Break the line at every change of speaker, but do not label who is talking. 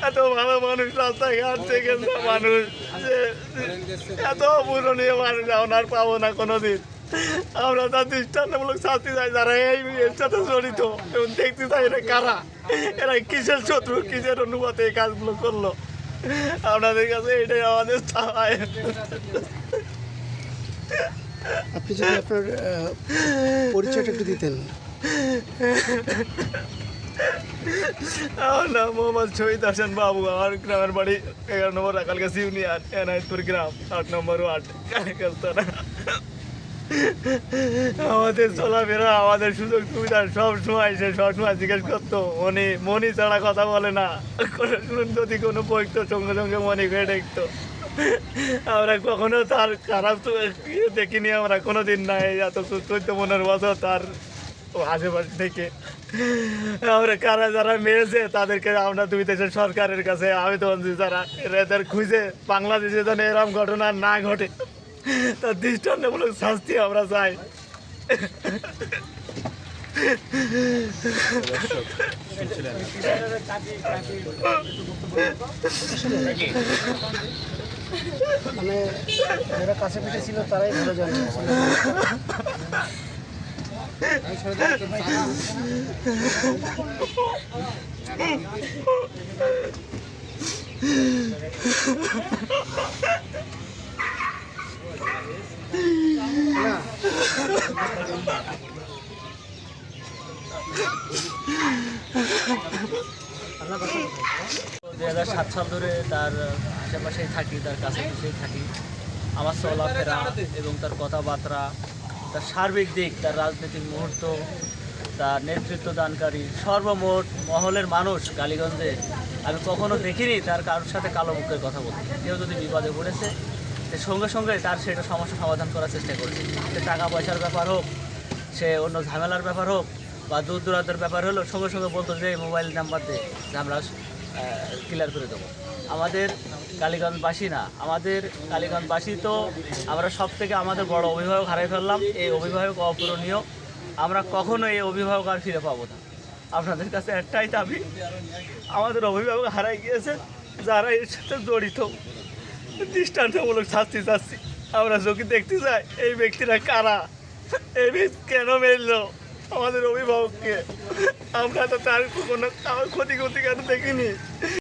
এত ভালো মানুষ, রাস্তাঘাট থেকে মানুষ, যে এত পূরণীয় মানুষ আর পাবো না কোনোদিন। আমরা তার দৃষ্টান্তমূলক শাস্তি চাই যারা এর সাথে জড়িত, এবং দেখতে চাই এরা কারা, এরা কিসের শত্রু, কিসের অনুপাতে এই কাজগুলো করলো। আপনাদের কাছে এটাই আমাদের চাওয়ায়।
আপনি যদি আপনার পরিচয়টা একটু দিতেন।
আমার নাম মোহাম্মদ শহীদ হাসান বাবু। আমার গ্রামের বাড়ি 11 নম্বর রাখালগাছি ইউনিয়ন, এনায়তপুর গ্রাম, 8 নম্বর ওয়ার্ড, কালীকাস্তানা। আমাদের চলাফেরা, আমাদের সুযোগ সুবিধা সবসময় সে সবসময় জিজ্ঞেস করতো, মনি ছাড়া কথা বলে না, যদি কোনো বইতো সঙ্গে সঙ্গে মনি করে দেখতো। আমরা কখনো তার খারাপ দেখিনি, আমরা কোনোদিন নাই। এত 14 15 বছর তার আশেপাশে থেকে আমরা কারা যারা মেরেছে তাদেরকে আমরা দুই দেশের সরকারের কাছে আবেদন দিই, যারা এদের খুঁজে বাংলাদেশে যেন এরকম ঘটনা না ঘটে, তার দৃষ্টান্তমূলক শাস্তি আমরা চাই।
মানে যারা কাছে পিঠে ছিল তারাই ভালো জানে। না
2007 সাল ধরে তার আশেপাশেই থাকি, তার কাছে পিছিয়েই থাকি। আমার চলাফেরা এবং তার কথাবার্তা, তার সার্বিক দিক, তার রাজনৈতিক মুহূর্ত, তার নেতৃত্ব দানকারী সর্বমোট মহলের মানুষ কালীগঞ্জে আমি কখনো দেখিনি তার কারোর সাথে কালো মুখের কথা বলতে। কেউ যদি বিপদে পড়েছে সঙ্গে সঙ্গে তার সেটা সমস্যা সমাধান করার চেষ্টা করেছে। সে টাকা পয়সার ব্যাপার হোক, সে অন্য ঝামেলার ব্যাপার হোক, বা দূর দূরান্তের ব্যাপার হলো, সঙ্গে সঙ্গে বলতো যে মোবাইল নাম্বার দিয়ে যে আমরা ক্লিয়ার করে দেবো। আমাদের কালীগঞ্জবাসী না, আমাদের কালীগঞ্জবাসী তো আমরা সব থেকে আমাদের বড় অভিভাবক হারাই ফেললাম। এই অভিভাবক অপূরণীয়, আমরা কখনো এই অভিভাবক আর ফিরে পাবো না। আপনাদের কাছে একটাই দাবি, আমাদের অভিভাবক হারাই গিয়েছে, যারা এর সাথে জড়িত দৃষ্টান্তমূলক শাস্তি চাচ্ছি। আমরা চোখে দেখতে চাই এই ব্যক্তিরা কারা, এই ব্যক্তি কেন মেরলো আমাদের অভিভাবককে। আমরা তো তার কোনো ক্ষতি কেন দেখিনি।